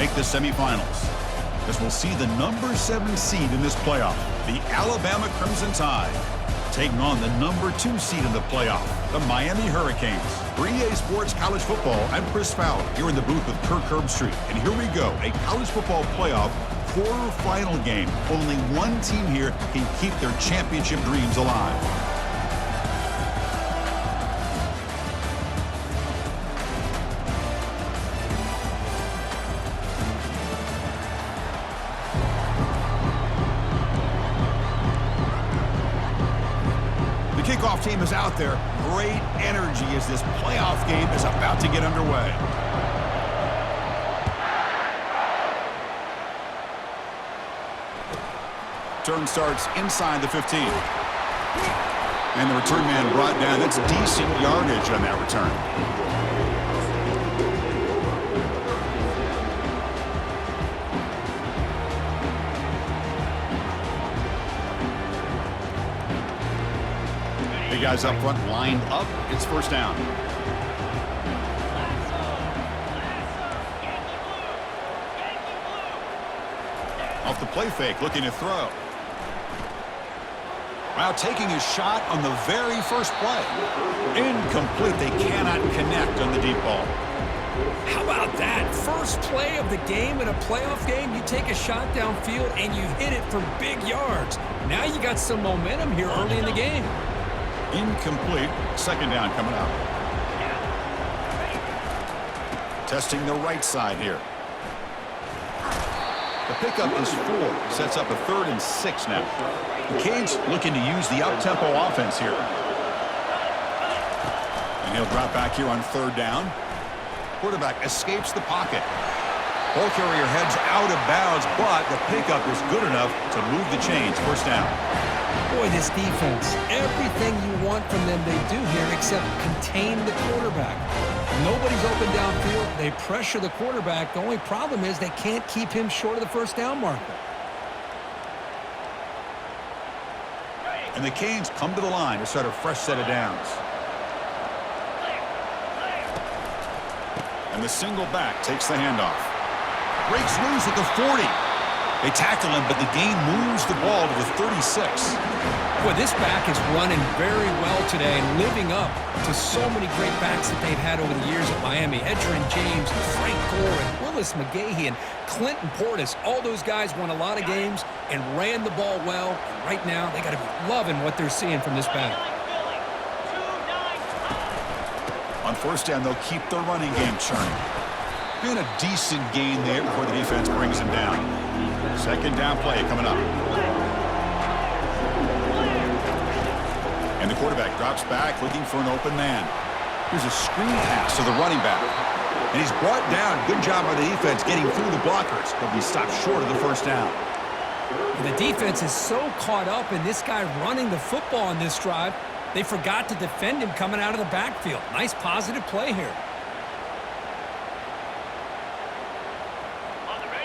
make the semifinals. As we'll see the number 7 seed in this playoff, the Alabama Crimson Tide, taking on the number 2 seed in the playoff, the Miami Hurricanes. For EA Sports College Football, I'm Chris Fowler, here in the booth with Kirk Herbstreit. And here we go, a college football playoff quarterfinal game. Only one team here can keep their championship dreams alive. The kickoff team is out there. Great energy as this playoff game is about to get underway. Turn starts inside the 15. And the return man brought down. That's decent yardage on that return. Guys up front lined up. It's first down. Off the play fake, looking to throw. Wow, taking a shot on the very first play. Incomplete. They cannot connect on the deep ball. How about that? First play of the game in a playoff game, you take a shot downfield and you hit it for big yards. Now you got some momentum here early in the game. Incomplete. Second down coming up. Testing the right side here. The pickup is 4. Sets up a 3rd and 6 now. The Canes looking to use the up-tempo offense here. And he'll drop back here on 3rd down. Quarterback escapes the pocket. Ball carrier heads out of bounds, but the pickup is good enough to move the chains. First down. Boy, this defense, everything you want from them they do here except contain the quarterback. Nobody's open downfield. They pressure the quarterback. The only problem is they can't keep him short of the first down marker. And the Canes come to the line to start a fresh set of downs. And the single back takes the handoff. Breaks loose at the 40. They tackle him, but the gain moves the ball to the 36. Boy, this back is running very well today and living up to so many great backs that they've had over the years at Miami. Edgerrin James, and Frank Gore, and Willis McGahee, and Clinton Portis. All those guys won a lot of games and ran the ball well. And right now, they got to be loving what they're seeing from this back. On first down, they'll keep the running game churning. Been a decent gain there before the defense brings him down. Second down play coming up. And the quarterback drops back looking for an open man. Here's a screen pass to the running back. And he's brought down. Good job by the defense getting through the blockers. But he stopped short of the first down. The defense is so caught up in this guy running the football on this drive, they forgot to defend him coming out of the backfield. Nice positive play here.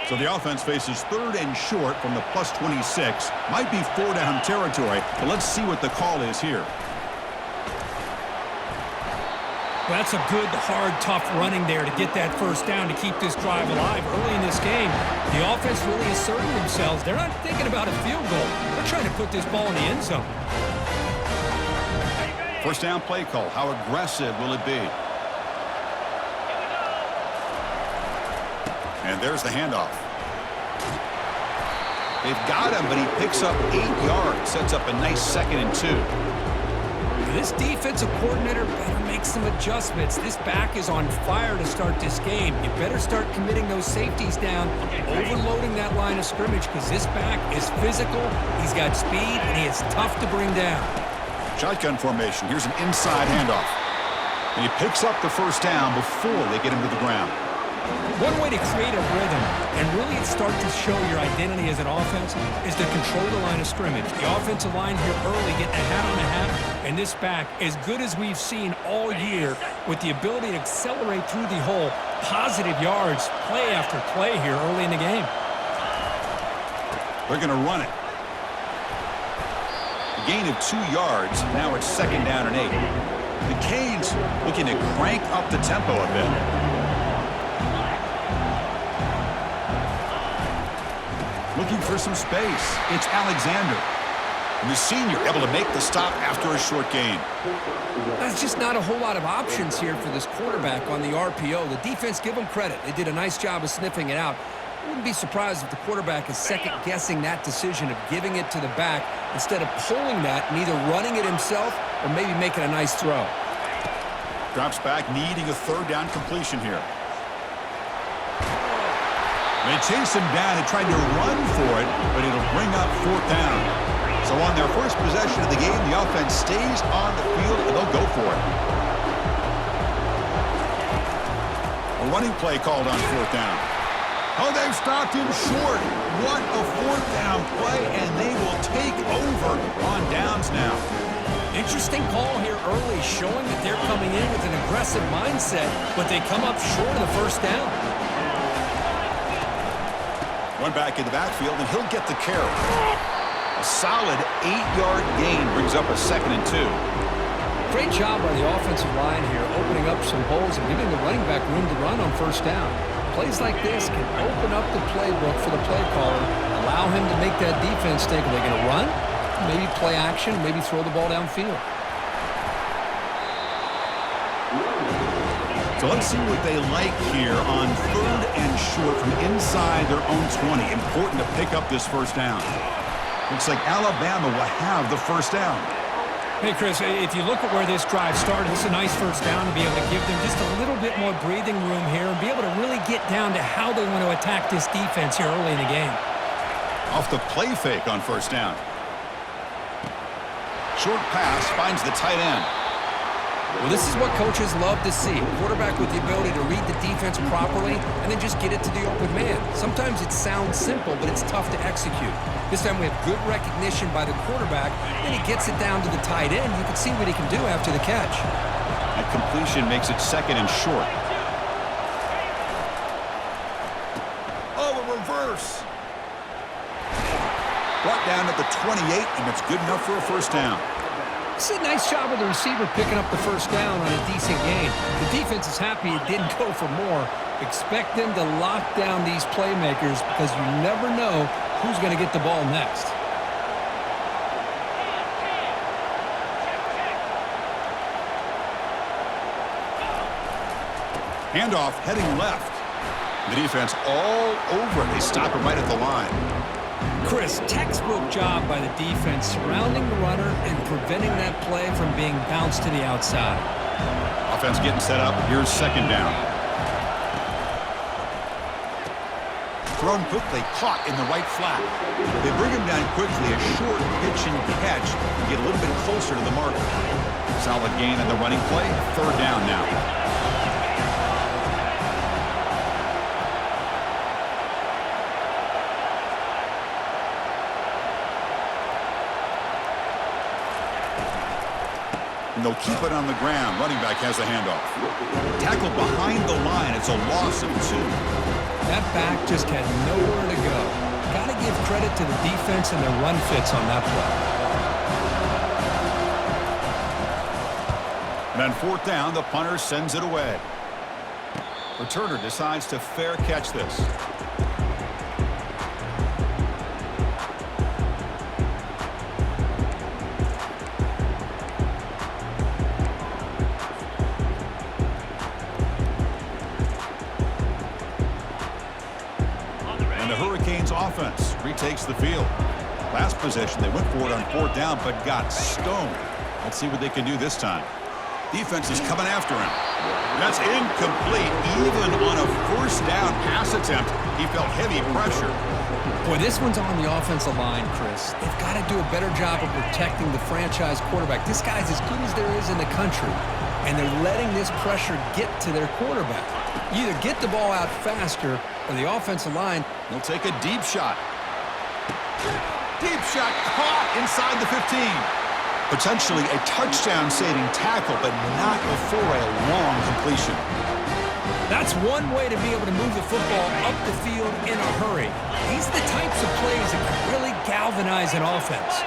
So the offense faces 3rd and short from the plus 26. Might be 4-down territory, but let's see what the call is here. Well, that's a good, hard, tough running there to get that first down to keep this drive alive early in this game. The offense really asserting themselves. They're not thinking about a field goal. They're trying to put this ball in the end zone. First down play call. How aggressive will it be? And there's the handoff. They've got him, but he picks up 8 yards. Sets up a nice 2nd and 2. This defensive coordinator better make some adjustments. This back is on fire to start this game. You better start committing those safeties down, overloading that line of scrimmage, because this back is physical, he's got speed, and he is tough to bring down. Shotgun formation. Here's an inside handoff. And he picks up the first down before they get him to the ground. One way to create a rhythm and really start to show your identity as an offense is to control the line of scrimmage. The offensive line here early getting a hat on a hat, and this back, as good as we've seen all year, with the ability to accelerate through the hole, positive yards, play after play here early in the game. They're going to run it. A gain of 2 yards. Now it's 2nd down and 8. The Canes looking to crank up the tempo a bit. Looking for some space. It's Alexander. And the senior able to make the stop after a short gain. There's just not a whole lot of options here for this quarterback on the RPO. The defense, give them credit. They did a nice job of sniffing it out. I wouldn't be surprised if the quarterback is second-guessing that decision of giving it to the back instead of pulling that and either running it himself or maybe making a nice throw. Drops back, needing a third down completion here. They chase him down and tried to run for it, but it'll bring up fourth down. So on their first possession of the game, the offense stays on the field, and they'll go for it. A running play called on fourth down. Oh, they've stopped him short. What a fourth down play, and they will take over on downs now. Interesting call here early, showing that they're coming in with an aggressive mindset, but they come up short of the first down. Run back in the backfield, and he'll get the carry. A solid 8-yard gain brings up a 2nd and 2. Great job by the offensive line here, opening up some holes and giving the running back room to run on first down. Plays like this can open up the playbook for the play caller, allow him to make that defense think, are they going to run? Maybe play action, maybe throw the ball downfield. So let's see what they like here on 3rd and short from inside their own 20. Important to pick up this first down. Looks like Alabama will have the first down. Hey, Chris, if you look at where this drive started, this is a nice first down to be able to give them just a little bit more breathing room here and be able to really get down to how they want to attack this defense here early in the game. Off the play fake on first down. Short pass finds the tight end. Well, this is what coaches love to see. A quarterback with the ability to read the defense properly and then just get it to the open man. Sometimes it sounds simple, but it's tough to execute. This time we have good recognition by the quarterback, and he gets it down to the tight end. You can see what he can do after the catch. That completion makes it 2nd and short. Oh, a reverse. Brought down at the 28, and it's good enough for a first down. This is a nice job of the receiver picking up the first down on a decent gain. The defense is happy it didn't go for more. Expect them to lock down these playmakers because you never know who's going to get the ball next. Handoff heading left. The defense all over it. They stop it right at the line. Chris, textbook job by the defense surrounding the runner and preventing that play from being bounced to the outside. Offense getting set up. Here's 2nd down. Thrown quickly, caught in the right flat. They bring him down quickly, a short pitch and catch, and get a little bit closer to the marker. Solid gain on the running play. 3rd down now. And they'll keep it on the ground. Running back has the handoff. Tackled behind the line. It's a loss of 2. That back just had nowhere to go. Got to give credit to the defense and their run fits on that play. And on 4th down, the punter sends it away. Returner decides to fair catch this. Offense retakes the field. Last possession, they went for it on 4th down, but got stoned. Let's see what they can do this time. Defense is coming after him. That's incomplete. Even on a first down pass attempt, he felt heavy pressure. Boy, this one's on the offensive line, Chris. They've got to do a better job of protecting the franchise quarterback. This guy's as good as there is in the country, and they're letting this pressure get to their quarterback. You either get the ball out faster or the offensive line. They'll take a deep shot. Deep shot caught inside the 15. Potentially a touchdown-saving tackle, but not before a long completion. That's one way to be able to move the football up the field in a hurry. These are the types of plays that can really galvanize an offense.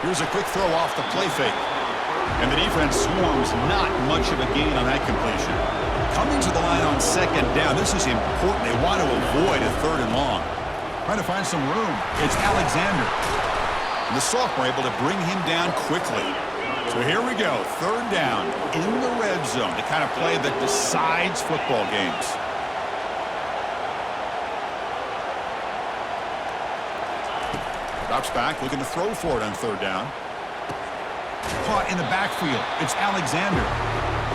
Here's a quick throw off the play fake. And the defense swarms, not much of a gain on that completion. Coming to the line on 2nd down. This is important. They want to avoid a 3rd and long. Trying to find some room. It's Alexander. And the sophomore able to bring him down quickly. So here we go. 3rd down in the red zone. The kind of play that decides football games. Drops back, looking to throw for it on 3rd down. Caught in the backfield. It's Alexander.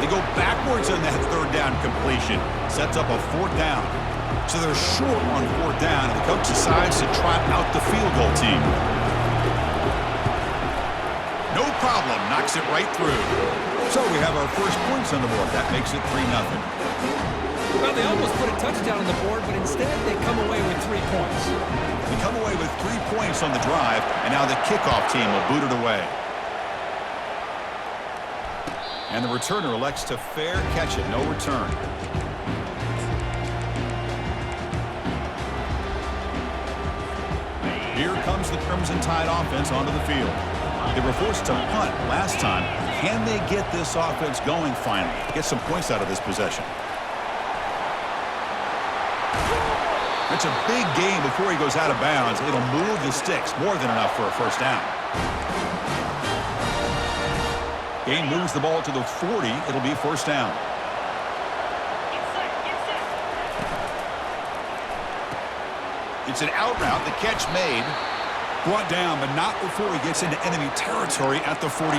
They go backwards on that 3rd down completion. Sets up a 4th down. So they're short on 4th down, and the coach decides to trot out the field goal team. No problem. Knocks it right through. So we have our first points on the board. That makes it 3-0. Well, they almost put a touchdown on the board, but instead they come away with 3 points. They come away with 3 points on the drive, and now the kickoff team will boot it away. And the returner elects to fair catch it. No return. Here comes the Crimson Tide offense onto the field. They were forced to punt last time. Can they get this offense going finally? Get some points out of this possession. It's a big gain before he goes out of bounds. It'll move the sticks. More than enough for a 1st down. Gain moves the ball to the 40. It'll be 1st down. It's an out route. The catch made. Brought down, but not before he gets into enemy territory at the 49.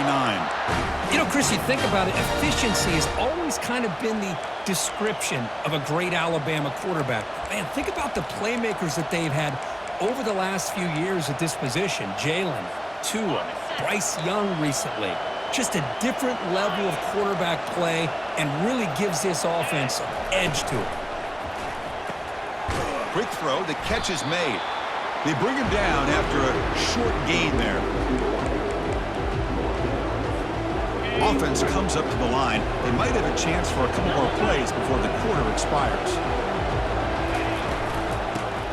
You know, Chris, you think about it, efficiency has always kind of been the description of a great Alabama quarterback. Man, think about the playmakers that they've had over the last few years at this position. Jalen, Tua, Bryce Young recently. Just a different level of quarterback play and really gives this offense an edge to it. Quick throw. The catch is made. They bring him down after a short gain there. Offense comes up to the line. They might have a chance for a couple more plays before the quarter expires.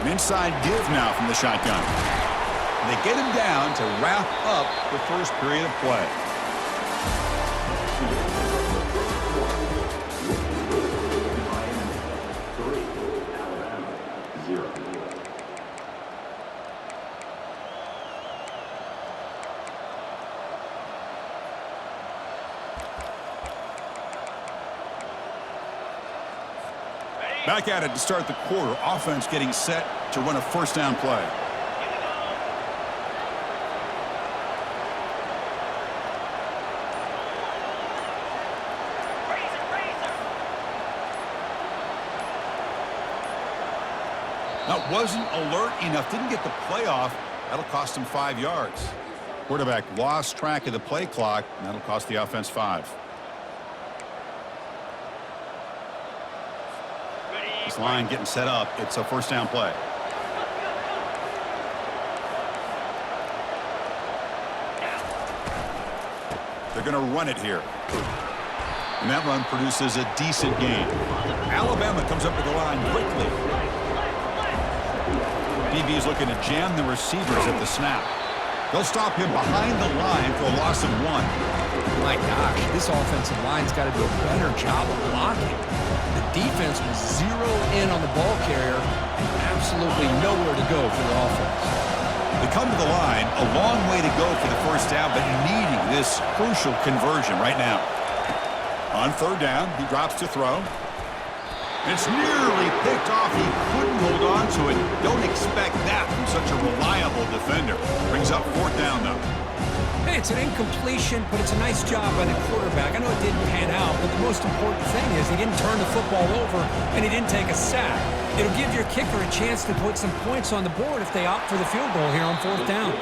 An inside give now from the shotgun. They get him down to wrap up the first period of play. Back at it to start the quarter. Offense getting set to run a 1st down play. That wasn't alert enough. Didn't get the play off. That'll cost him 5 yards. Quarterback lost track of the play clock, and that'll cost the offense 5. This line getting set up. It's a 1st down play. They're going to run it here. And that run produces a decent gain. Alabama comes up with the line quickly. DB is looking to jam the receivers at the snap. They'll stop him behind the line for a loss of 1. My gosh, this offensive line's got to do a better job of blocking. The defense was zero in on the ball carrier and absolutely nowhere to go for the offense. They come to the line, a long way to go for the 1st down, but needing this crucial conversion right now. On 3rd down, he drops to throw. It's nearly picked off. He couldn't hold on to it. Don't expect that from such a reliable defender. Brings up 4th down, though. Hey, it's an incompletion, but it's a nice job by the quarterback. I know it didn't pan out, but the most important thing is he didn't turn the football over and he didn't take a sack. It'll give your kicker a chance to put some points on the board if they opt for the field goal here on 4th down.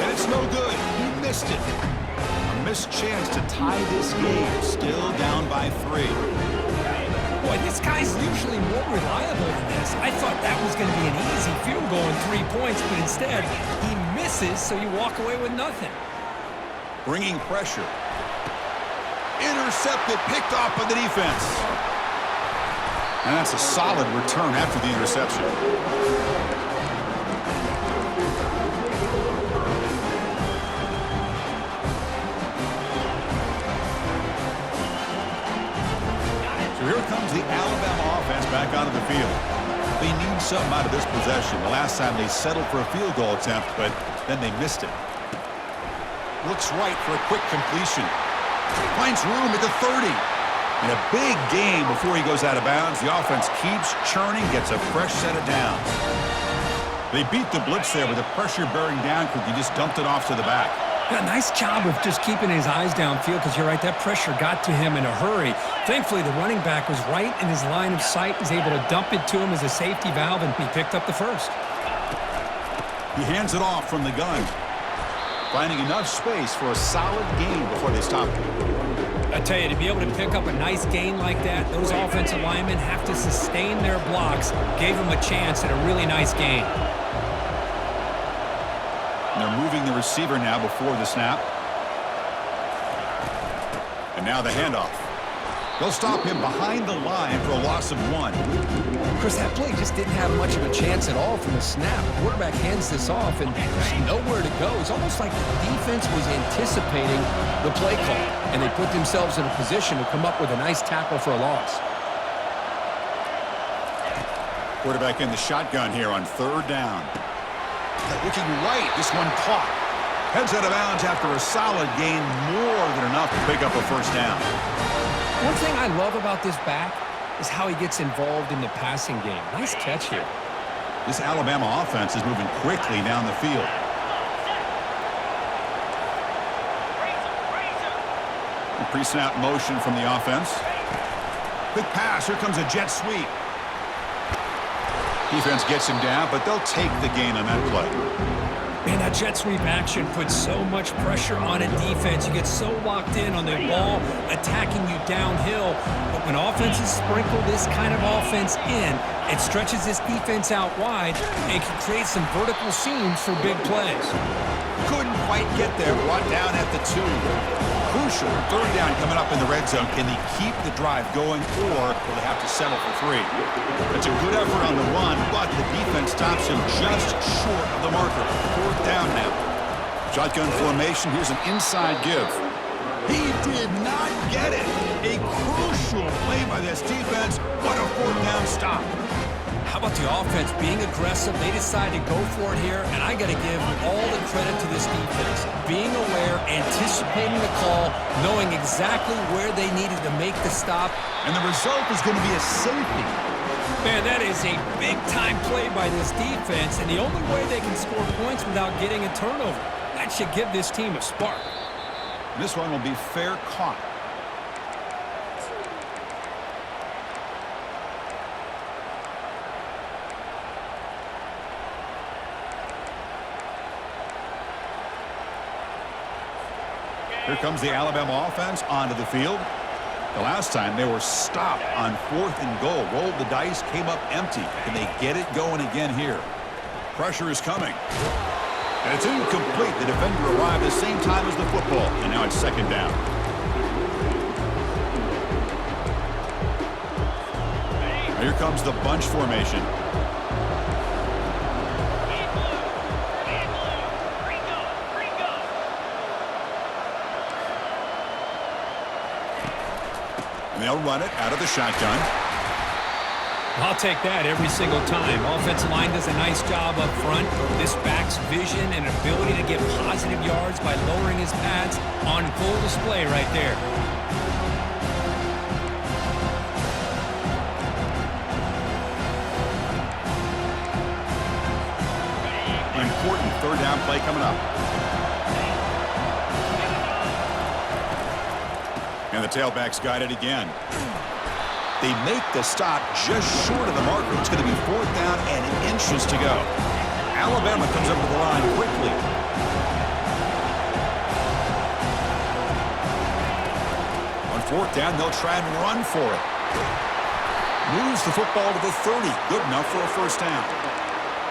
And it's no good. He missed it. A missed chance to tie this game. Still down by 3. Boy, this guy's usually more reliable than this. I thought that was going to be an easy field goal and 3 points, but instead he misses, so you walk away with nothing. Bringing pressure. Intercepted, picked off by the defense. And that's a solid return after the interception. So here comes the Alabama offense back onto the field. They need something out of this possession. The last time they settled for a field goal attempt, but then they missed it. Looks right for a quick completion. Finds room at the 30. And a big gain before he goes out of bounds. The offense keeps churning, gets a fresh set of downs. They beat the blitz there with the pressure bearing down because he just dumped it off to the back. Yeah, nice job of just keeping his eyes downfield because you're right, that pressure got to him in a hurry. Thankfully, the running back was right in his line of sight, was able to dump it to him as a safety valve, and he picked up the first. He hands it off from the gun, finding enough space for a solid gain before they stop him. I tell you, to be able to pick up a nice gain like that, those offensive linemen have to sustain their blocks. Gave him a chance at a really nice gain. And they're moving the receiver now before the snap. And now the handoff. They'll stop him behind the line for a loss of 1. Chris, that play just didn't have much of a chance at all from the snap. The quarterback hands this off, and there's nowhere to go. It's almost like the defense was anticipating the play call, and they put themselves in a position to come up with a nice tackle for a loss. Quarterback in the shotgun here on 3rd down. Looking right, this one caught. Heads out of bounds after a solid gain, more than enough to pick up a first down. One thing I love about this back is how he gets involved in the passing game. Nice catch here. This Alabama offense is moving quickly down the field. Pre-snap motion from the offense. Quick pass, here comes a jet sweep. Defense gets him down, but they'll take the gain on that play. Man, that jet sweep action puts so much pressure on a defense. You get so locked in on the ball attacking you downhill. But when offenses sprinkle this kind of offense in, it stretches this defense out wide and can create some vertical seams for big plays. Couldn't quite get there, brought down at the 2. Crucial 3rd down coming up in the red zone. Can they keep the drive going, or will they have to settle for 3? It's a good effort on the run, but the defense stops him just short of the marker. 4th down now. Shotgun formation. Here's an inside give. He did not get it. A crucial play by this defense. What a 4th down stop. How about the offense being aggressive? They decided to go for it here, and I got to give all the credit to this defense. Being aware, anticipating the call, knowing exactly where they needed to make the stop. And the result is going to be a safety. Man, that is a big-time play by this defense, and the only way they can score points without getting a turnover. That should give this team a spark. This one will be fair caught. Here comes the Alabama offense onto the field. The last time they were stopped on 4th and goal. Rolled the dice, came up empty. Can they get it going again here? Pressure is coming. And it's incomplete. The defender arrived at the same time as the football. And now it's 2nd down. Now here comes the bunch formation. They'll run it out of the shotgun. I'll take that every single time. Offensive line does a nice job up front. This back's vision and ability to get positive yards by lowering his pads on full display right there. An important 3rd down play coming up. And the tailback's got it again. They make the stop just short of the marker. It's going to be 4th down and inches to go. Alabama comes up to the line quickly. On 4th down, they'll try and run for it. Moves the football to the 30. Good enough for a 1st down.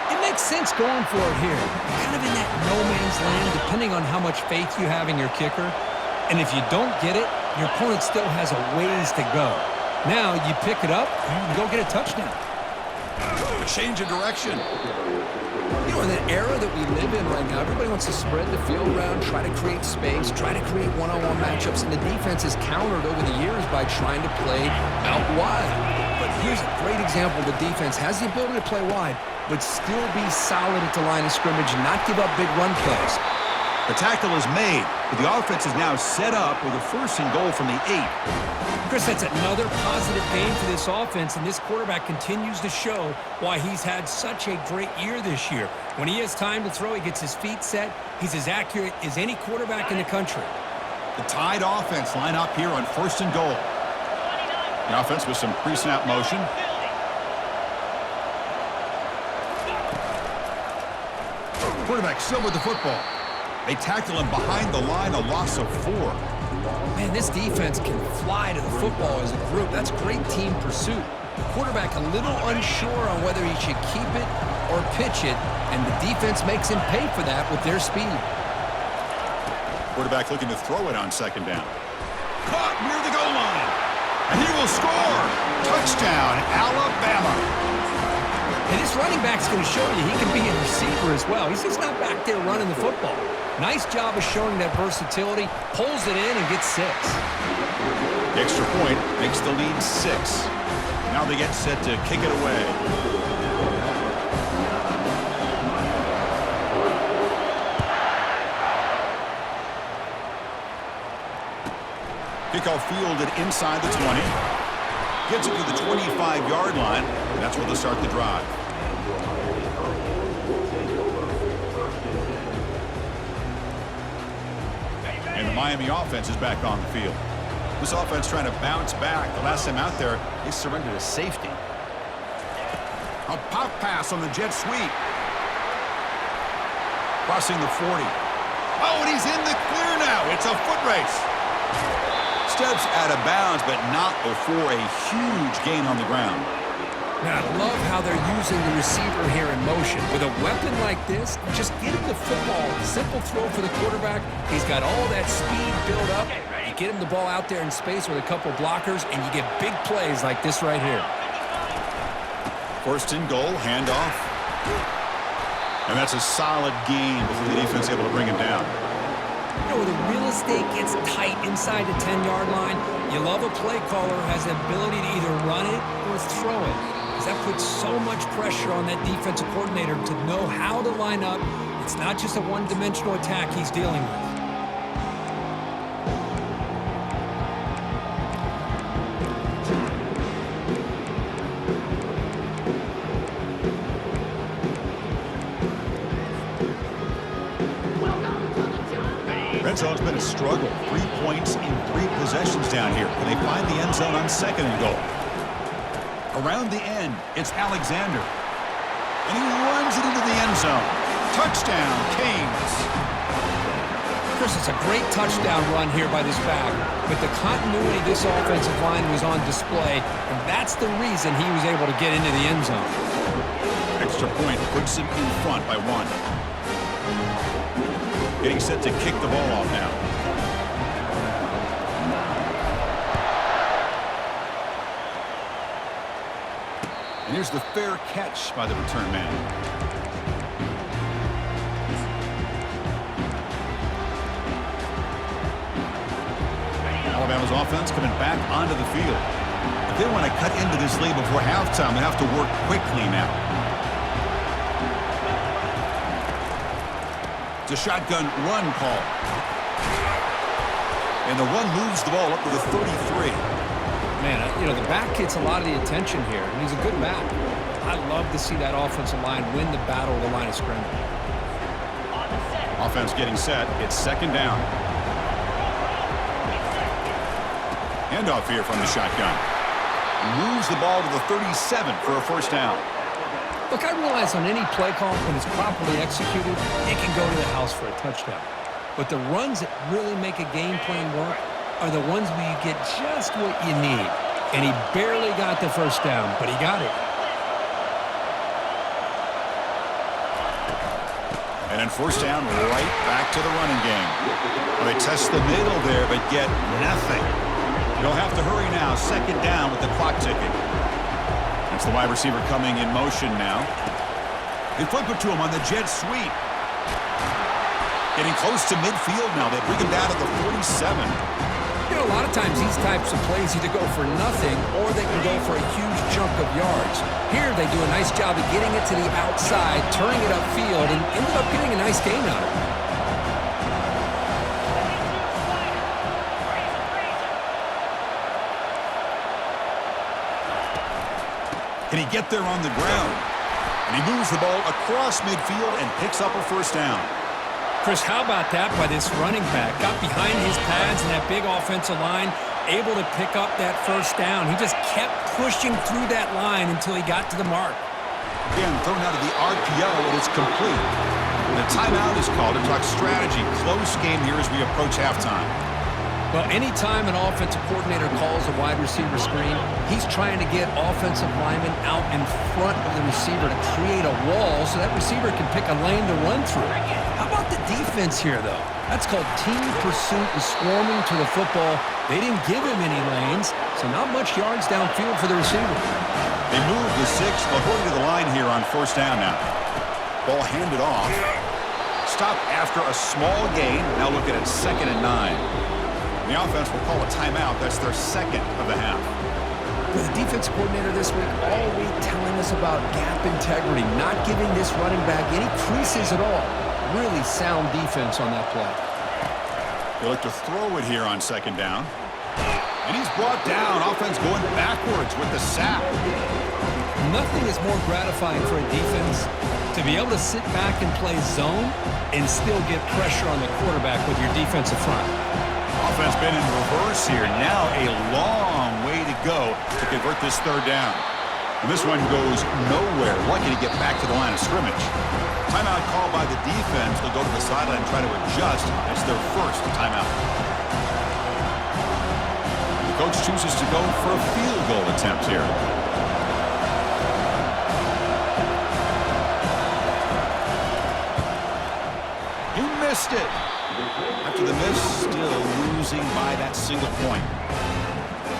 It makes sense going for it here. You're kind of in that no man's land, depending on how much faith you have in your kicker. And if you don't get it, your opponent still has a ways to go. Now you pick it up, and you can go get a touchdown. A change of direction. You know, in the era that we live in right now, everybody wants to spread the field around, try to create space, try to create one-on-one matchups, and the defense has countered over the years by trying to play out wide. But here's a great example. The defense has the ability to play wide, but still be solid at the line of scrimmage and not give up big run plays. The tackle is made, but the offense is now set up with a 1st and goal from the 8. Chris, that's another positive game for this offense, and this quarterback continues to show why he's had such a great year this year. When he has time to throw, he gets his feet set. He's as accurate as any quarterback in the country. The Tide offense line up here on 1st and goal. The offense with some pre-snap motion. Quarterback still with the football. They tackle him behind the line, a loss of 4. Man, this defense can fly to the football as a group. That's great team pursuit. The quarterback a little unsure on whether he should keep it or pitch it, and the defense makes him pay for that with their speed. Quarterback looking to throw it on 2nd down. Caught near the goal line. And he will score. Touchdown, Alabama. And this running back's going to show you he can be a receiver as well. He's just not back there running the football. Nice job of showing that versatility. Pulls it in and gets 6. The extra point makes the lead 6. Now they get set to kick it away. Kickoff fielded inside the 20. Gets it to the 25-yard line. That's where they'll start the drive. And the Miami offense is back on the field. This offense trying to bounce back. The last time out there, they surrendered a safety. A pop pass on the jet sweep. Crossing the 40. Oh, and he's in the clear now. It's a foot race. Steps out of bounds, but not before a huge gain on the ground. Now, I love how they're using the receiver here in motion. With a weapon like this, just get him the football. Simple throw for the quarterback. He's got all that speed built up. You get him the ball out there in space with a couple blockers, and you get big plays like this right here. 1st and goal, handoff. And that's a solid gain before the defense able to bring him down. You know, when the real estate gets tight inside the 10-yard line, you love a play caller who has the ability to either run it or throw it. Because that puts so much pressure on that defensive coordinator to know how to line up. It's not just a one-dimensional attack he's dealing with. Red zone's been a struggle. 3 points in 3 possessions down here. Can they find the end zone on 2nd and goal? Around the end, it's Alexander. And he runs it into the end zone. Touchdown, Canes. Chris, it's a great touchdown run here by this back. But the continuity of this offensive line was on display, and that's the reason he was able to get into the end zone. Extra point puts him in front by 1. Getting set to kick the ball off now. And here's the fair catch by the return man. Alabama's offense coming back onto the field. If they want to cut into this lead before halftime, they have to work quickly now. It's a shotgun run call. And the run moves the ball up to the 33. Man, you know, the back gets a lot of the attention here, and he's a good back. I love to see that offensive line win the battle of the line of scrimmage. Offense getting set. It's 2nd down. Handoff here from the shotgun. Moves the ball to the 37 for a 1st down. Look, I realize on any play call, when it's properly executed, it can go to the house for a touchdown. But the runs that really make a game plan work are the ones where you get just what you need. And he barely got the 1st down, but he got it. And then 1st down, right back to the running game. Well, they test the middle there, but get nothing. You'll have to hurry now. 2nd down with the clock ticking. And Watch the wide receiver coming in motion now. They flip it to him on the jet sweep. Getting close to midfield now. They bring him down to the 47. You know, a lot of times these types of plays either go for nothing or they can go for a huge chunk of yards. Here they do a nice job of getting it to the outside, turning it upfield, and ended up getting a nice gain out of it. Can he get there on the ground? And he moves the ball across midfield and picks up a first down. Chris, how about that by this running back? Got behind his pads and that big offensive line, able to pick up that first down. He just kept pushing through that line until he got to the mark. Again, thrown out of the RPO, and it's complete. And a timeout is called to talk strategy. Close game here as we approach halftime. Well, anytime an offensive coordinator calls a wide receiver screen, he's trying to get offensive linemen out in front of the receiver to create a wall so that receiver can pick a lane to run through. How about the defense here, though? That's called team pursuit and swarming to the football. They didn't give him any lanes, so not much yards downfield for the receiver. They move the 6, according to the line here on first down now. Ball handed off. Stop after a small gain. Now looking at 2nd and 9. The offense will call a timeout. That's their second of the half. The defense coordinator this week all week telling us about gap integrity, not giving this running back any creases at all. Really sound defense on that play. They look to throw it here on 2nd down. And he's brought down. Offense going backwards with the sack. Nothing is more gratifying for a defense to be able to sit back and play zone and still get pressure on the quarterback with your defensive front. Offense been in reverse here. Now a long way to go to convert this 3rd down. And this one goes nowhere. Lucky to get back to the line of scrimmage. Timeout called by the defense. They'll go to the sideline and try to adjust. It's their first timeout. The coach chooses to go for a field goal attempt here. He missed it. After the miss, still losing by that single point.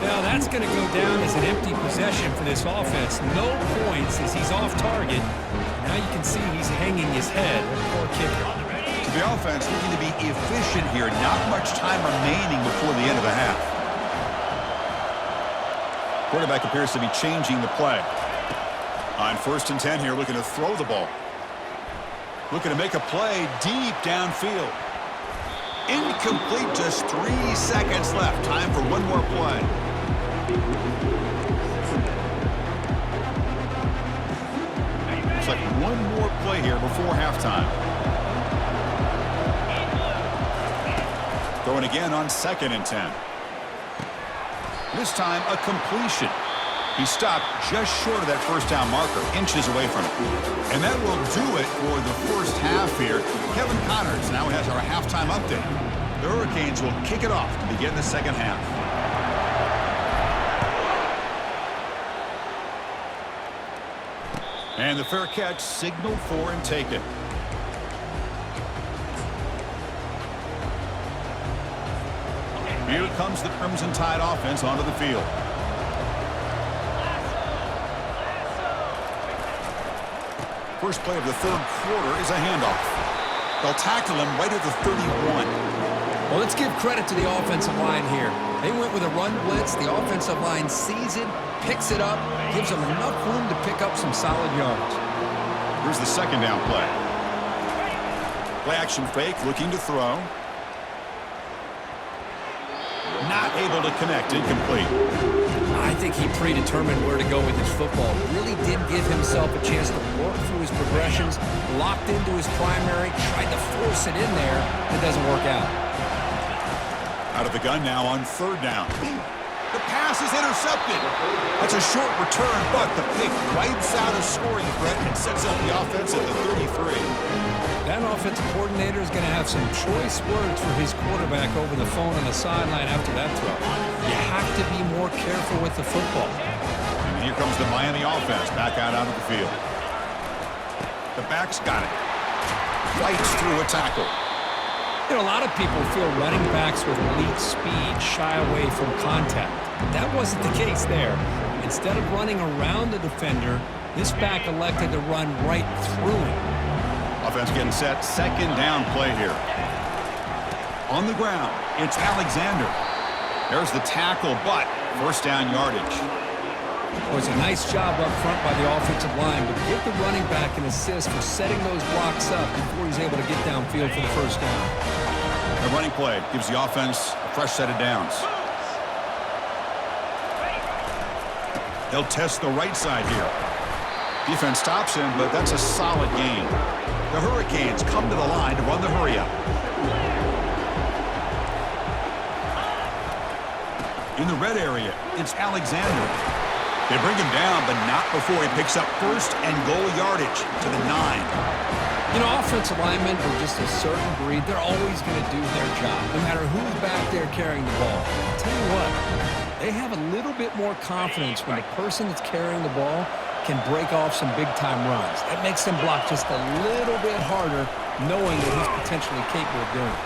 Now that's going to go down as an empty possession for this offense. No points as he's off target. Now you can see he's hanging his head. Poor kicker. To the offense, looking to be efficient here. Not much time remaining before the end of the half. Quarterback appears to be changing the play. On 1st and 10 here, looking to throw the ball. Looking to make a play deep downfield. Incomplete, just 3 seconds left. Time for one more play. Looks like one more play here before halftime. Throwing again on 2nd and 10. This time a completion. He stopped just short of that first down marker, inches away from it. And that will do it for the first half here. Kevin Connors now has our halftime update. The Hurricanes will kick it off to begin the second half. And the fair catch signaled for and taken. Here comes the Crimson Tide offense onto the field. First play of the 3rd quarter is a handoff. They'll tackle him right at the 31. Well, let's give credit to the offensive line here. They went with a run blitz. The offensive line sees it, picks it up, gives them enough room to pick up some solid yards. Here's the 2nd down play. Play action fake, looking to throw. Not able to connect, incomplete. I think he predetermined where to go with his football. Really did give himself a chance to work through his progressions, locked into his primary, tried to force it in there. It doesn't work out. Out of the gun now on 3rd down. The pass is intercepted. That's a short return, but the pick wipes out a scoring threat and sets up the offense at the 33. That offensive coordinator is going to have some choice words for his quarterback over the phone on the sideline after that throw. You have to be more careful with the football. And here comes the Miami offense back out onto the field. The back's got it. Fights through a tackle. You know, a lot of people feel running backs with elite speed shy away from contact. But that wasn't the case there. instead of running around the defender, this back elected to run right through him. Offense getting set. Second down play here. On the ground, it's Alexander. There's the tackle, but first down yardage. Well, it's a nice job up front by the offensive line, but give the running back an assist for setting those blocks up before he's able to get downfield for the first down. The running play gives the offense a fresh set of downs. They'll test the right side here. Defense stops him, but that's a solid gain. The Hurricanes come to the line to run the hurry-up. In the red area, it's Alexander. They bring him down, but not before he picks up first and goal yardage to the 9. You know, offensive linemen are just a certain breed. They're always going to do their job, no matter who's back there carrying the ball. I'll tell you what, they have a little bit more confidence when the person that's carrying the ball can break off some big-time runs. That makes them block just a little bit harder, knowing that he's potentially capable of doing it.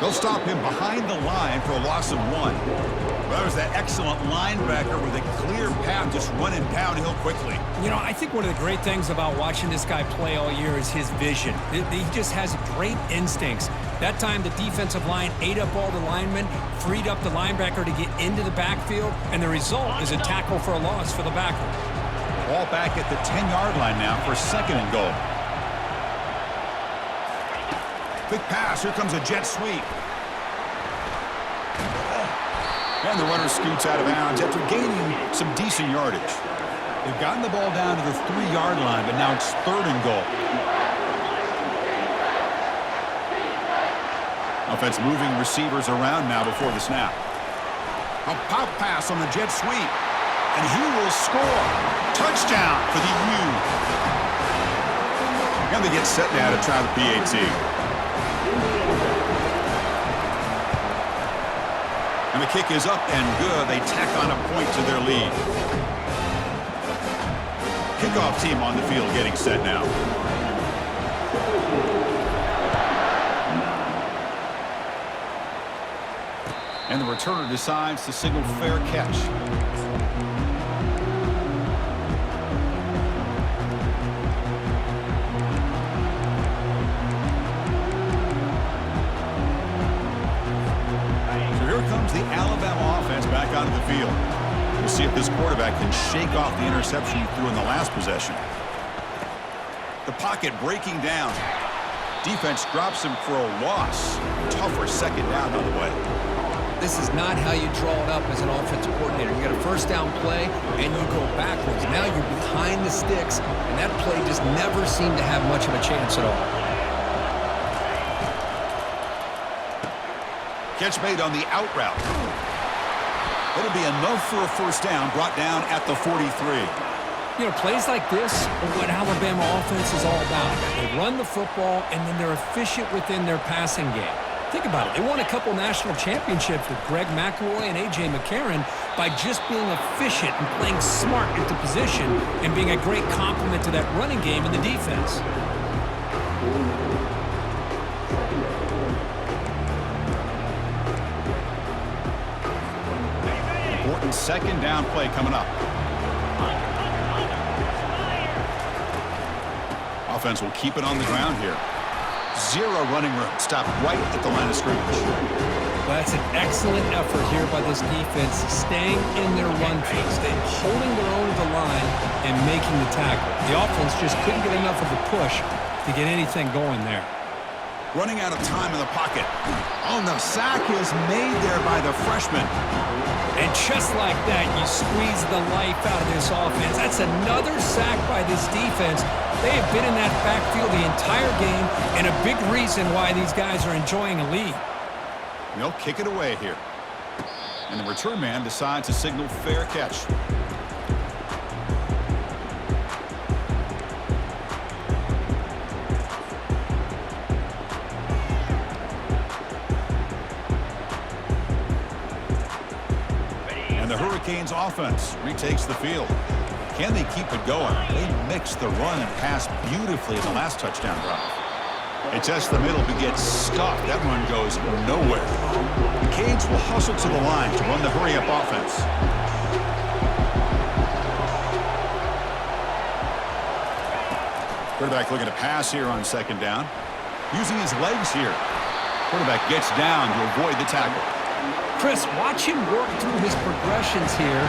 They'll stop him behind the line for a loss of 1. Well, that was that excellent linebacker with a clear path just running downhill quickly. You know, I think one of the great things about watching this guy play all year is his vision. He just has great instincts. That time, the defensive line ate up all the linemen, freed up the linebacker to get into the backfield, and the result is a tackle for a loss for the backer. Ball back at the 10-yard line now for second and goal. Quick pass. Here comes a jet sweep. And the runner scoots out of bounds after gaining some decent yardage. They've gotten the ball down to the 3-yard line, but now it's third and goal. Offense moving receivers around now before the snap. A pop pass on the jet sweep. And he will score. Touchdown for the U. And they get set now to try the PAT. And the kick is up and good. They tack on a point to their lead. Kickoff team on the field getting set now. And the returner decides to signal fair catch. The Alabama offense back onto the field. We'll see if this quarterback can shake off the interception he threw in the last possession. The pocket breaking down. Defense drops him for a loss. Tougher second down on the way. This is not how you draw it up as an offensive coordinator. You get a first down play, and you go backwards. Now you're behind the sticks, and that play just never seemed to have much of a chance at all. Catch made on the out route. It'll be enough for a first down, brought down at the 43. You know, plays like this are what Alabama offense is all about. They run the football, and then they're efficient within their passing game. Think about it. They won a couple national championships with Greg McElroy and A.J. McCarron by just being efficient and playing smart at the position and being a great complement to that running game in the defense. Important second down play coming up. Offense will keep it on the ground here. Zero running room. Stopped right at the line of scrimmage. Well, that's an excellent effort here by this defense, staying in their run phase, holding their own at the line and making the tackle. The offense just couldn't get enough of a push to get anything going there. Running out of time in the pocket. Oh, the sack is made there by the freshman. And just like that, you squeeze the life out of this offense. That's another sack by this defense. They have been in that backfield the entire game, and a big reason why these guys are enjoying a lead. They'll kick it away here. And the return man decides to signal fair catch. And the Hurricanes offense retakes the field. Can they keep it going? They mix the run and pass beautifully in the last touchdown drive. They test the middle but get stuck. That run goes nowhere. The Canes will hustle to the line to run the hurry-up offense. Quarterback looking to pass here on second down. Using his legs here. Quarterback gets down to avoid the tackle. Chris, watch him work through his progressions here.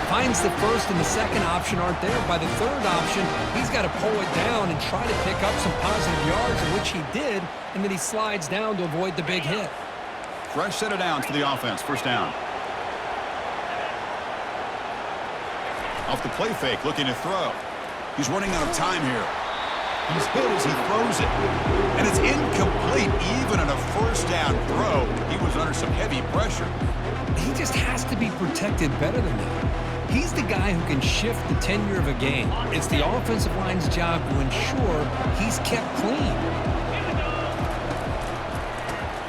Finds the first and the second option aren't there. By the third option, he's got to pull it down and try to pick up some positive yards, which he did, and then he slides down to avoid the big hit. Fresh set of downs for the offense. First down. Off the play fake, looking to throw. He's running out of time here. He's hit as he throws it. And it's incomplete even on a first down throw. He was under some heavy pressure. He just has to be protected better than that. He's the guy who can shift the tenure of a game. It's the offensive line's job to ensure he's kept clean.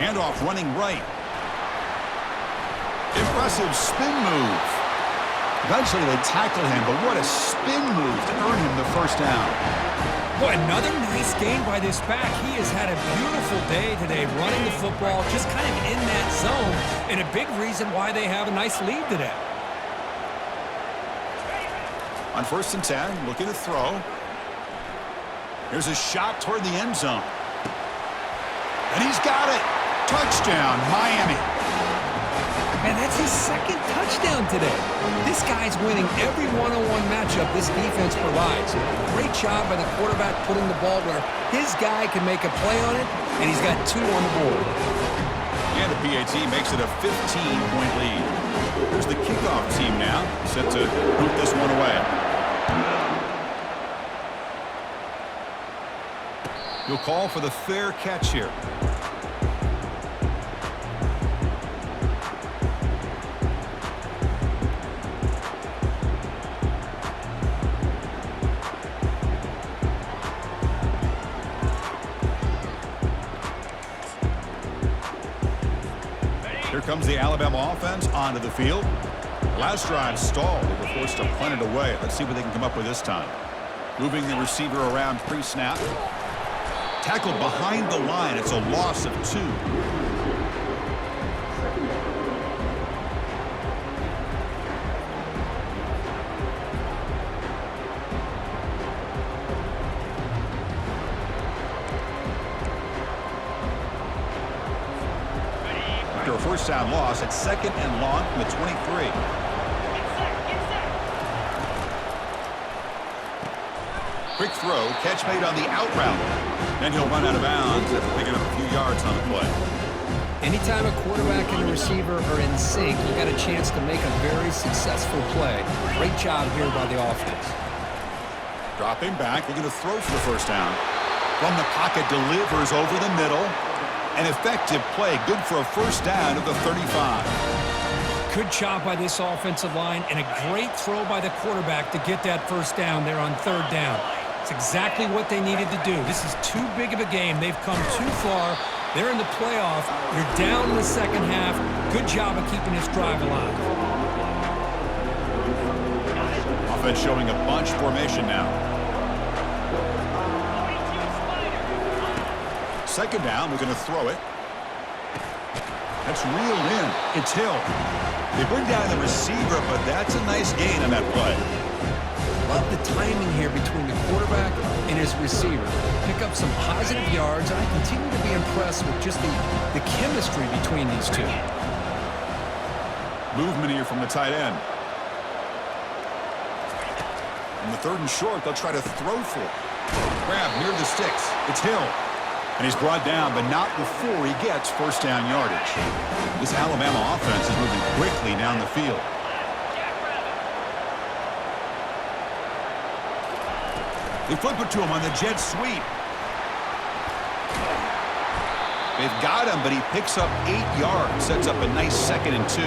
Handoff running right. Impressive spin move. Eventually they tackle him, but what a spin move to earn him the first down. Boy, another nice game by this back. He has had a beautiful day today running the football, just kind of in that zone, and a big reason why they have a nice lead today. On 1st and 10, looking to throw. Here's a shot toward the end zone. And he's got it. Touchdown, Miami. And that's his second touchdown today. This guy's winning every one-on-one matchup this defense provides. Great job by the quarterback putting the ball where his guy can make a play on it, and he's got 2 on the board. And the PAT makes it a 15-point lead. There's the kickoff team now, set to boot this one away. He'll call for the fair catch here. Here comes the Alabama offense onto the field. Last drive stalled. They were forced to punt it away. Let's see what they can come up with this time. Moving the receiver around pre-snap. Tackled behind the line. It's a loss of 2. After a first down loss, it's 2nd and long from the 23. Quick throw, catch made on the out route. Then he'll run out of bounds after picking up a few yards on the play. Anytime a quarterback and a receiver are in sync, you got a chance to make a very successful play. Great job here by the offense. Dropping back, looking to throw for the first down. From the pocket, delivers over the middle. An effective play, good for a first down at the 35. Good job by this offensive line, and a great throw by the quarterback to get that first down there on 3rd down. It's exactly what they needed to do. This is too big of a game. They've come too far. They're in the playoff. You're down in the second half. Good job of keeping this drive alive. Offense showing a bunch formation now. 2nd down, we're going to throw it. That's reeled in. It's Hill. They bring down the receiver, but that's a nice gain on that play. Love the timing here between the quarterback and his receiver. Pick up some positive yards, and I continue to be impressed with just the chemistry between these two. Movement here from the tight end. On the 3rd and short, they'll try to throw for it. Grab near the sticks. It's Hill. And he's brought down, but not before he gets first down yardage. This Alabama offense is moving quickly down the field. They flip it to him on the jet sweep. They've got him, but he picks up 8 yards, sets up a nice 2nd and 2.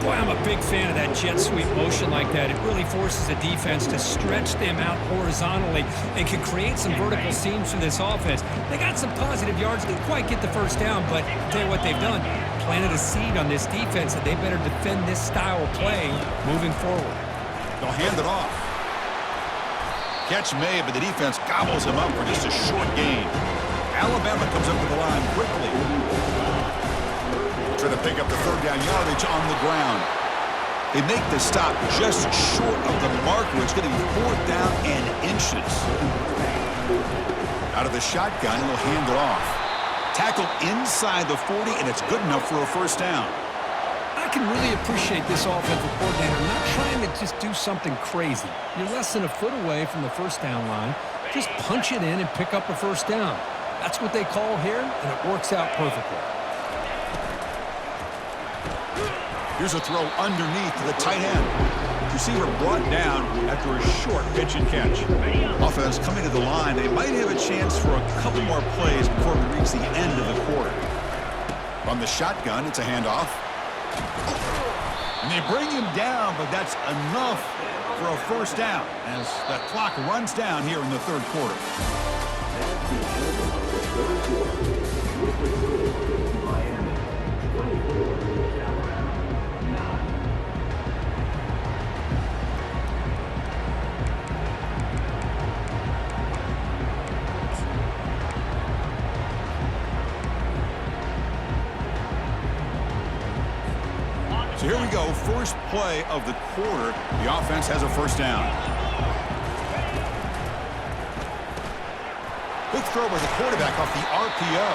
Boy, I'm a big fan of that jet sweep motion like that. It really forces the defense to stretch them out horizontally and can create some vertical seams for this offense. They got some positive yards. Didn't quite get the first down, but I'll tell you what they've done. Planted a seed on this defense that they better defend this style of play moving forward. They'll hand it off. Catch made, but the defense gobbles him up for just a short gain. Alabama comes up to the line quickly. Trying to pick up the 3rd down yardage on the ground. They make the stop just short of the marker. It's going to be 4th down and inches. Out of the shotgun, he'll hand it off. Tackle inside the 40, and it's good enough for a first down. I can really appreciate this offensive coordinator not trying to just do something crazy. You're less than a foot away from the first down line. Just punch it in and pick up a first down. That's what they call here, and it works out perfectly. Here's a throw underneath to the tight end. Receiver brought down after a short pitch and catch. Offense coming to the line. They might have a chance for a couple more plays before we reach the end of the quarter. From the shotgun, it's a handoff. And they bring him down, but that's enough for a first down as the clock runs down here in the third quarter. So here we go, first play of the quarter. The offense has a first down. Quick throw by the quarterback off the RPO.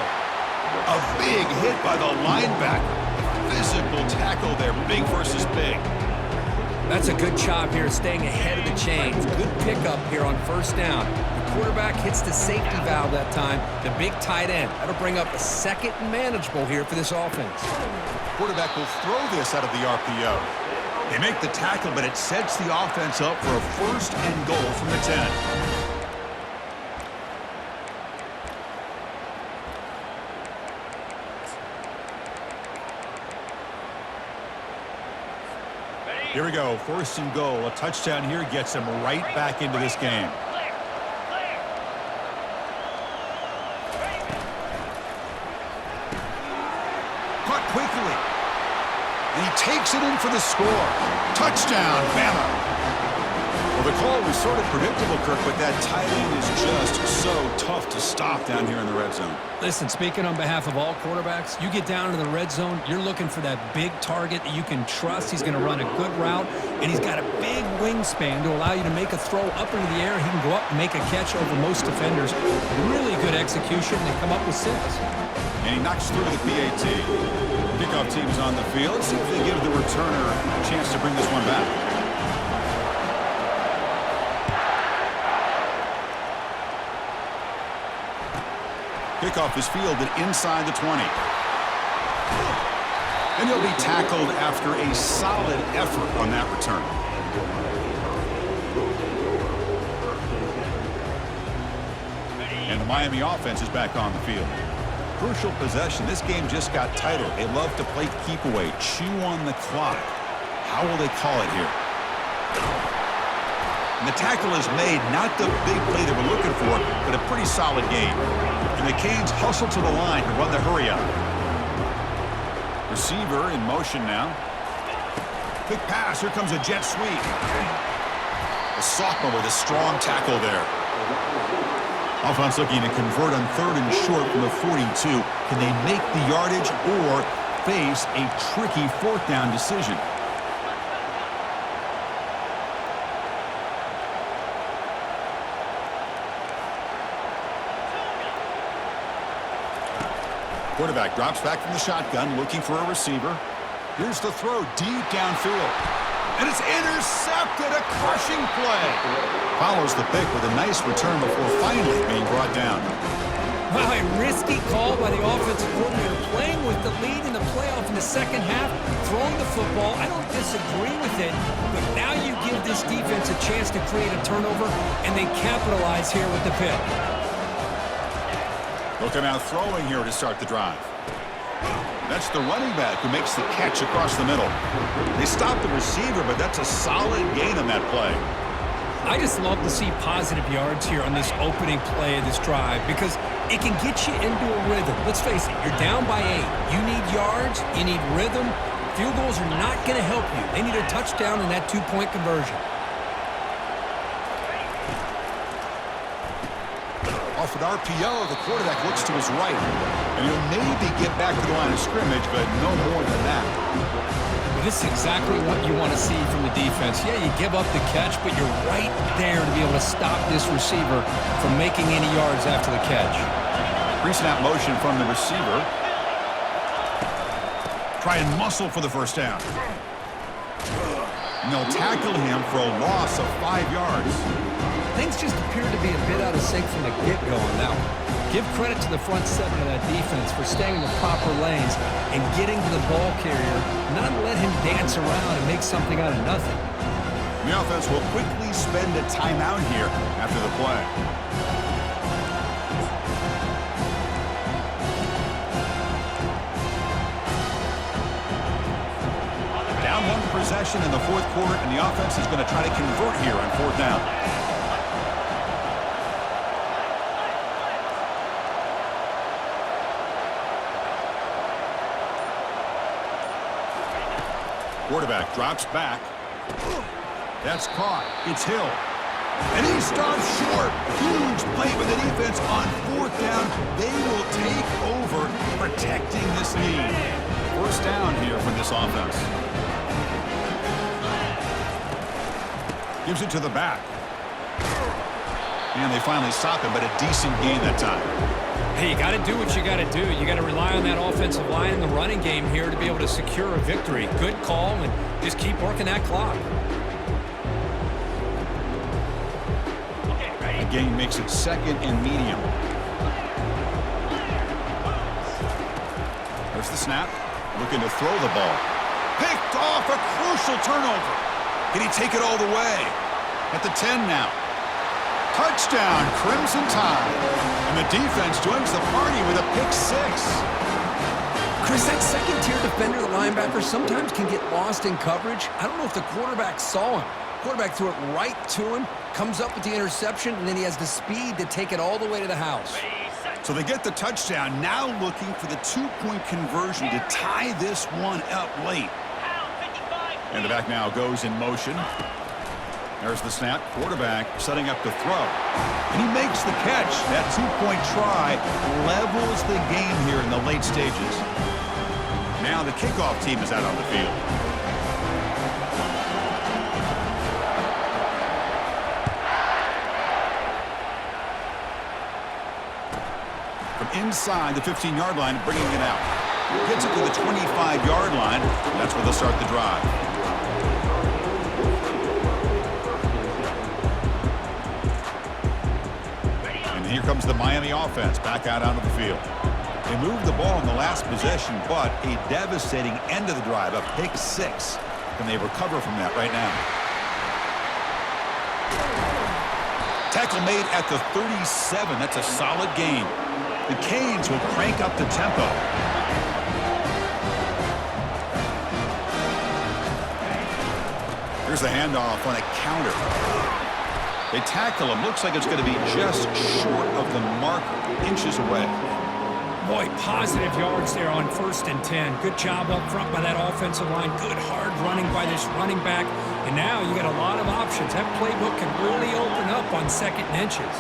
A big hit by the linebacker. Physical tackle there, big versus big. That's a good job here, staying ahead of the chains. Good pickup here on first down. The quarterback hits the safety valve that time, the big tight end. That'll bring up a second and manageable here for this offense. Quarterback will throw this out of the RPO. They make the tackle, but it sets the offense up for a first and goal from the 10. Here we go, first and goal. A touchdown here gets them right back into this game. Caught quickly. And he takes it in for the score. Touchdown, Bama. Well, the call was sort of predictable, Kirk, but that tight end is just so tough to stop down here in the red zone. Listen, speaking on behalf of all quarterbacks, you get down to the red zone, you're looking for that big target that you can trust. He's going to run a good route, and he's got a big wingspan to allow you to make a throw up into the air. He can go up and make a catch over most defenders. Really good execution. They come up with 6. And he knocks through the PAT. Kickoff team is on the field. Let's see if they give the returner a chance to bring this one back. Kickoff is fielded inside the 20. And he'll be tackled after a solid effort on that return. And the Miami offense is back on the field. Crucial possession. This game just got tighter. They love to play keep away, chew on the clock. How will they call it here? And the tackle is made, not the big play that we're looking for, but a pretty solid game. And the Canes hustle to the line to run the hurry up. Receiver in motion now. Quick pass. Here comes a jet sweep. The sophomore with a strong tackle there. Offense looking to convert on third and short from the 42. Can they make the yardage or face a tricky fourth down decision? Quarterback drops back from the shotgun, looking for a receiver. Here's the throw deep downfield. And it's intercepted, a crushing play. Follows the pick with a nice return before finally being brought down. Wow, a risky call by the offensive coordinator, playing with the lead in the playoff in the second half, throwing the football. I don't disagree with it, but now you give this defense a chance to create a turnover, and they capitalize here with the pick. Looking out throwing here to start the drive. That's the running back who makes the catch across the middle. They stop the receiver, but that's a solid gain on that play. I just love to see positive yards here on this opening play of this drive because it can get you into a rhythm. Let's face it, you're down by 8. You need yards, you need rhythm. Field goals are not going to help you. They need a touchdown in that 2-point conversion. Off an RPO, the quarterback looks to his right. And he'll maybe get back to the line of scrimmage, but no more than that. This is exactly what you want to see from the defense. Yeah, you give up the catch, but you're right there to be able to stop this receiver from making any yards after the catch. Pre-snap motion from the receiver. Try and muscle for the first down. And they'll tackle him for a loss of 5 yards. Things just appear to be a bit out of sync from the get-go on that one. Give credit to the front seven of that defense for staying in the proper lanes and getting to the ball carrier, not let him dance around and make something out of nothing. The offense will quickly spend a timeout here after the play. Down one possession in the fourth quarter, and the offense is going to try to convert here on fourth down. Quarterback drops back. That's caught. It's Hill. And he stops short. Huge play by the defense on fourth down. They will take over protecting this lead. First down here for this offense. Gives it to the back. And they finally stop him, but a decent gain that time. Hey, you got to do what you got to do. You got to rely on that offensive line in the running game here to be able to secure a victory. Good call, and just keep working that clock. The gain makes it second and medium. There's the snap. Looking to throw the ball. Picked off, a crucial turnover. Can he take it all the way? At the 10 now. Touchdown, Crimson Tide. And the defense joins the party with a pick six. Chris, that second-tier defender, the linebacker, sometimes can get lost in coverage. I don't know if the quarterback saw him. Quarterback threw it right to him, comes up with the interception, and then he has the speed to take it all the way to the house. So they get the touchdown, now looking for the two-point conversion to tie this one up late. And the back now goes in motion. There's the snap. Quarterback setting up to throw. And he makes the catch. That two-point try levels the game here in the late stages. Now the kickoff team is out on the field. From inside the 15-yard line, bringing it out. Gets it to the 25-yard line. That's where they'll start the drive. Here comes the Miami offense back out onto the field. They moved the ball in the last possession, but a devastating end of the drive, a pick six. Can they recover from that right now? Tackle made at the 37. That's a solid gain. The Canes will crank up the tempo. Here's the handoff on a counter. They tackle him. Looks like it's going to be just short of the mark, inches away. Boy, positive yards there on 1st and 10. Good job up front by that offensive line. Good hard running by this running back. And now you got a lot of options. That playbook can really open up on 2nd and inches.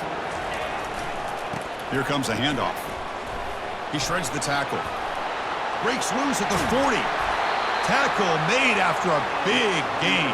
Here comes a handoff. He shreds the tackle. Breaks loose at the 40. Tackle made after a big gain.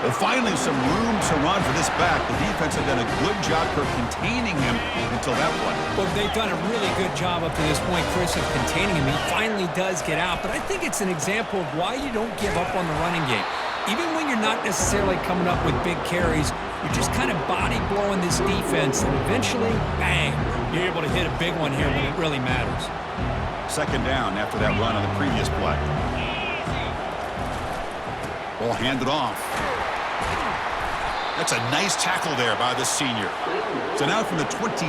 Well, finally, some room to run for this back. The defense have done a good job for containing him until that play. Well, they've done a really good job up to this point, Chris, of containing him. He finally does get out, but I think it's an example of why you don't give up on the running game. Even when you're not necessarily coming up with big carries, you're just kind of body-blowing this defense, and eventually, bang, you're able to hit a big one here when it really matters. Second down after that run on the previous play. Ball handed off. That's a nice tackle there by the senior. So now from the 29,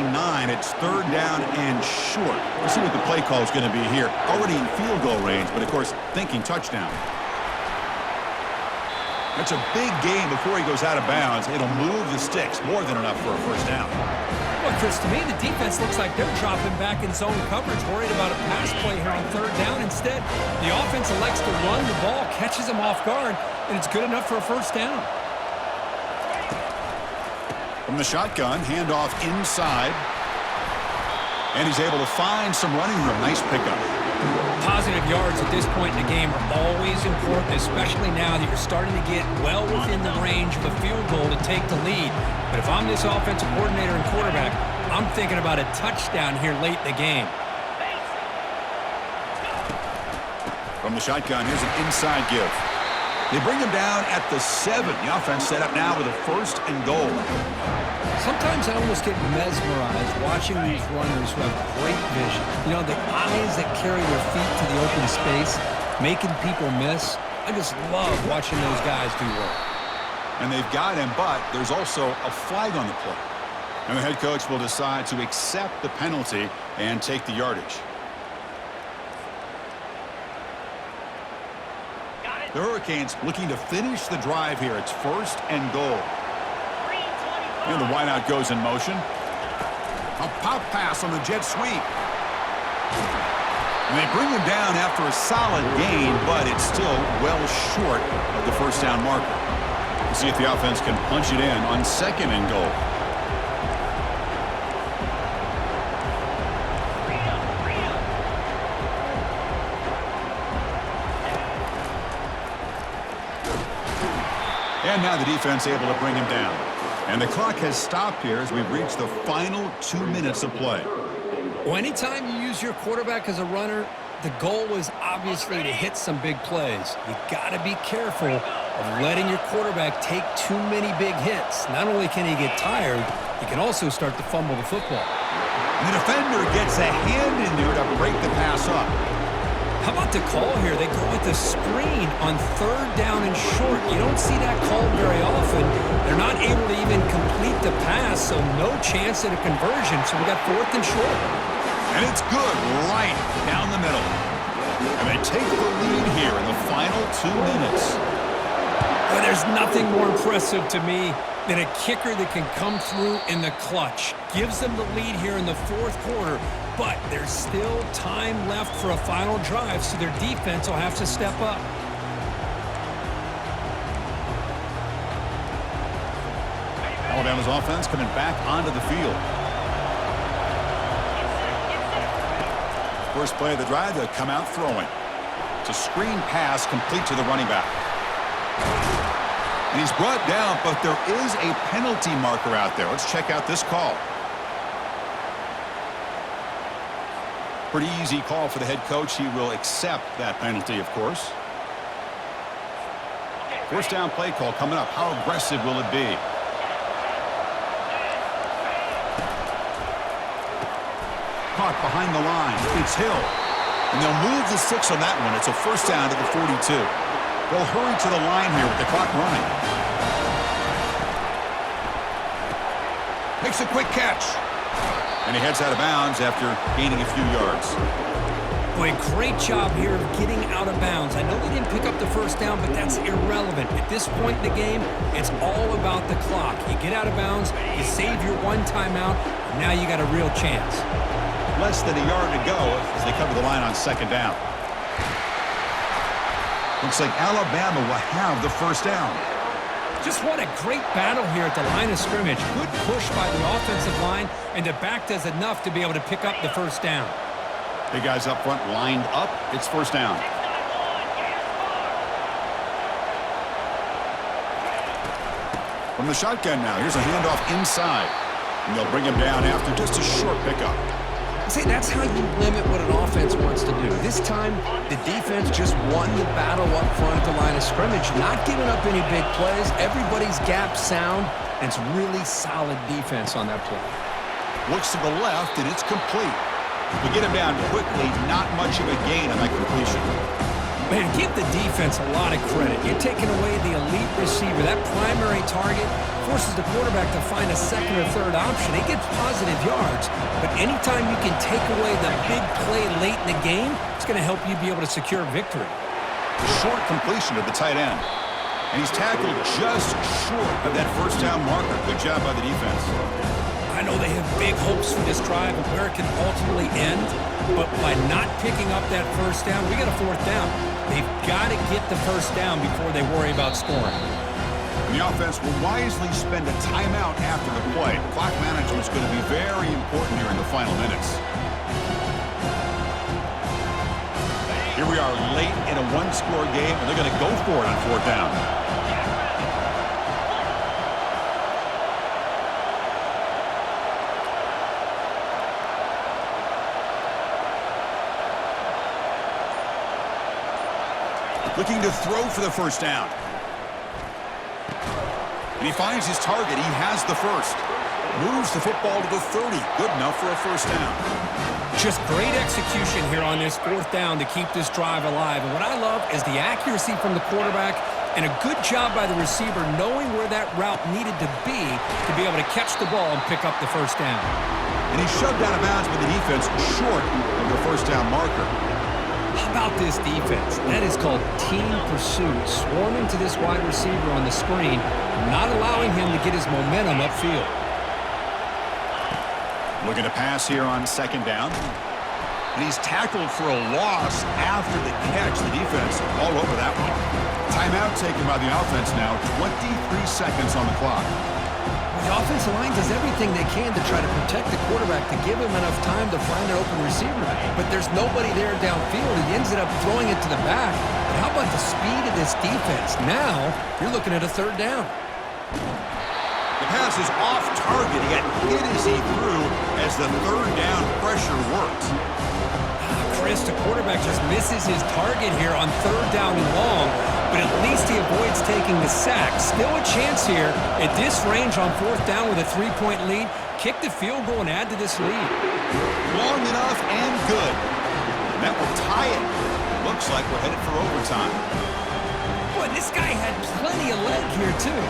it's 3rd down and short. We'll see what the play call is going to be here. Already in field goal range, but of course, thinking touchdown. That's a big gain before he goes out of bounds. It'll move the sticks, more than enough for a first down. Well, Chris, to me, the defense looks like they're dropping back in zone coverage, worried about a pass play here on 3rd down. Instead, the offense elects to run the ball, catches them off guard, and it's good enough for a first down. From the shotgun, handoff inside. And he's able to find some running room. Nice pickup. Positive yards at this point in the game are always important, especially now that you're starting to get well within the range of a field goal to take the lead. But if I'm this offensive coordinator and quarterback, I'm thinking about a touchdown here late in the game. From the shotgun, here's an inside give. They bring him down at the 7. The offense set up now with a 1st and goal. Sometimes I almost get mesmerized watching these runners who have great vision. You know, the eyes that carry their feet to the open space, making people miss. I just love watching those guys do work. And they've got him, but there's also a flag on the play. And the head coach will decide to accept the penalty and take the yardage. The Hurricanes looking to finish the drive here. It's 1st and goal. And the wideout goes in motion. A pop pass on the jet sweep. And they bring him down after a solid gain, but it's still well short of the 1st down marker. We'll see if the offense can punch it in on 2nd and goal. And now the defense able to bring him down. And the clock has stopped here as we've reached the final 2 minutes of play. Well, anytime you use your quarterback as a runner, the goal is obviously to hit some big plays. You got to be careful of letting your quarterback take too many big hits. Not only can he get tired, he can also start to fumble the football. And the defender gets a hand in there to break the pass up. How about the call here? They go with the screen on 3rd down and short. You don't see that called very often. They're not able to even complete the pass, so no chance at a conversion. So we got 4th and short. And it's good right down the middle. And they take the lead here in the final 2 minutes. Well, there's nothing more impressive to me than a kicker that can come through in the clutch. Gives them the lead here in the 4th quarter, but there's still time left for a final drive, so their defense will have to step up. Alabama's offense coming back onto the field. First play of the drive, they'll come out throwing. It's a screen pass complete to the running back. And he's brought down, but there is a penalty marker out there. Let's check out this call. Pretty easy call for the head coach. He will accept that penalty, of course. 1st down play call coming up. How aggressive will it be? Caught behind the line. It's Hill. And they'll move the 6 on that one. It's a 1st down to the 42. They'll hurry to the line here with the clock running. Makes a quick catch. And he heads out of bounds after gaining a few yards. Boy, great job here of getting out of bounds. I know they didn't pick up the 1st down, but that's irrelevant. At this point in the game, it's all about the clock. You get out of bounds, you save your 1 timeout, and now you got a real chance. Less than a yard to go as they cover the line on 2nd down. Looks like Alabama will have the 1st down. Just what a great battle here at the line of scrimmage. Good push by the offensive line, and the back does enough to be able to pick up the 1st down. Big guys up front lined up. It's 1st down. From the shotgun now, here's a handoff inside. And they'll bring him down after just a short pickup. See, that's how you limit what an offense wants to do. This time, the defense just won the battle up front at the line of scrimmage, not giving up any big plays. Everybody's gap sound, and it's really solid defense on that play. Looks to the left, and it's complete. We get him down quickly, not much of a gain on that completion. Man, give the defense a lot of credit. You're taking away the elite receiver. That primary target forces the quarterback to find a 2nd or 3rd option. He gets positive yards, but anytime you can take away the big play late in the game, it's going to help you be able to secure victory. Short completion to the tight end. And he's tackled just short of that 1st down marker. Good job by the defense. I know they have big hopes for this drive and where it can ultimately end, but by not picking up that 1st down, we got a 4th down. They've got to get the 1st down before they worry about scoring. And the offense will wisely spend a timeout after the play. Clock management is going to be very important here in the final minutes. we are late in a one-score game, and they're going to go for it on fourth down. Looking to throw for the first down. And he finds his target. He has the first. Moves the football to the 30. Good enough for a first down. Just great execution here on this fourth down to keep this drive alive. And what I love is the accuracy from the quarterback and a good job by the receiver knowing where that route needed to be able to catch the ball and pick up the first down. And he's shoved out of bounds by the defense short of the first down marker. How about this defense? That is called team pursuit. Swarming to this wide receiver on the screen, not allowing him to get his momentum upfield. Looking to pass here on second down. And he's tackled for a loss after the catch. The defense all over that one. Timeout taken by the offense now. 23 seconds on the clock. The offensive line does everything they can to try to protect the quarterback to give him enough time to find an open receiver. But there's nobody there downfield. He ends up throwing it to the back. But how about the speed of this defense? Now you're looking at a third down. The pass is off target. He got hit as he threw as the third down pressure worked. Chris, the quarterback just misses his target here on third down and long, but at least he avoids taking the sack. Still a chance here at this range on fourth down with a 3-point lead. Kick the field goal and add to this lead. Long enough and good. That will tie it. Looks like we're headed for overtime. Boy, this guy had plenty of leg here, too.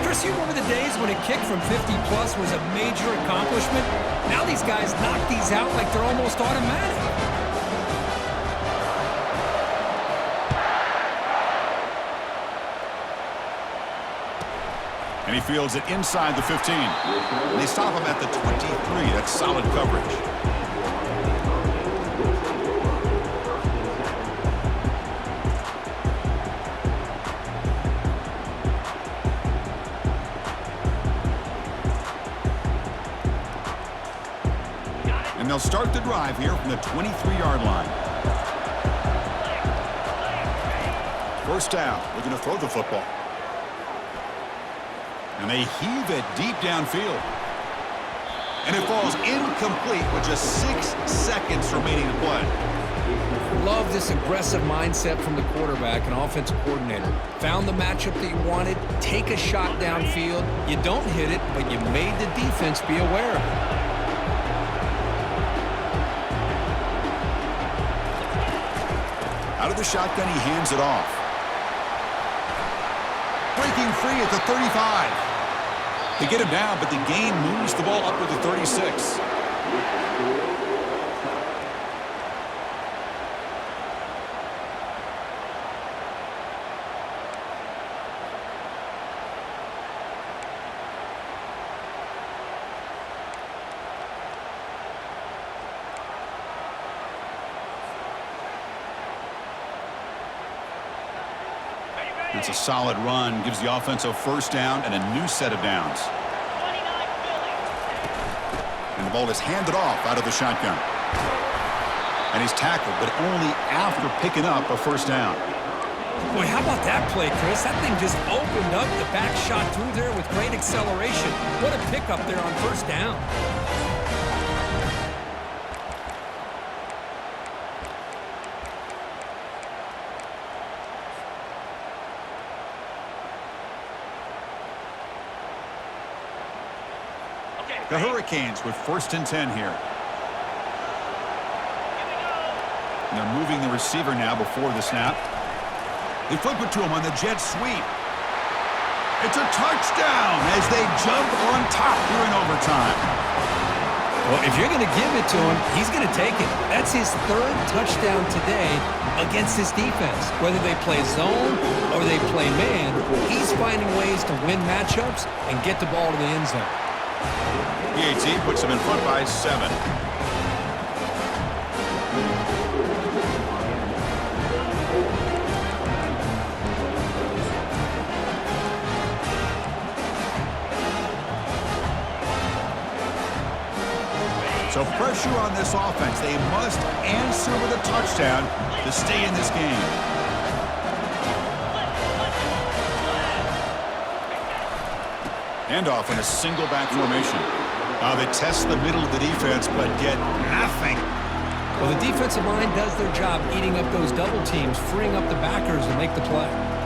Chris, you remember the days when a kick from 50-plus was a major accomplishment? Now these guys knock these out like they're almost automatic. And he fields it inside the 15. And they stop him at the 23. That's solid coverage. And they'll start the drive here from the 23-yard line. First down, looking to throw the football. And they heave it deep downfield. And it falls incomplete with just 6 seconds remaining to play. Love this aggressive mindset from the quarterback and offensive coordinator. Found the matchup that you wanted, take a shot downfield. You don't hit it, but you made the defense be aware of it. Out of the shotgun, he hands it off. Breaking free at the 35. They get him down, but the gain moves the ball up to the 36. It's a solid run, gives the offense a first down and a new set of downs. And the ball is handed off out of the shotgun. And he's tackled, but only after picking up a first down. Boy, how about that play, Chris? That thing just opened up. The back shot through there with great acceleration. What a pickup there on first down. The Hurricanes with 1st and 10 here. And they're moving the receiver now before the snap. They flip it to him on the jet sweep. It's a touchdown as they jump on top here in overtime. Well, if you're going to give it to him, he's going to take it. That's his 3rd touchdown today against this defense. Whether they play zone or they play man, he's finding ways to win matchups and get the ball to the end zone. PAT puts them in front by 7. So pressure on this offense. They must answer with a touchdown to stay in this game. Handoff in a single back formation. Now they test the middle of the defense, but get nothing. Well, the defensive line does their job eating up those double teams, freeing up the backers to make the play.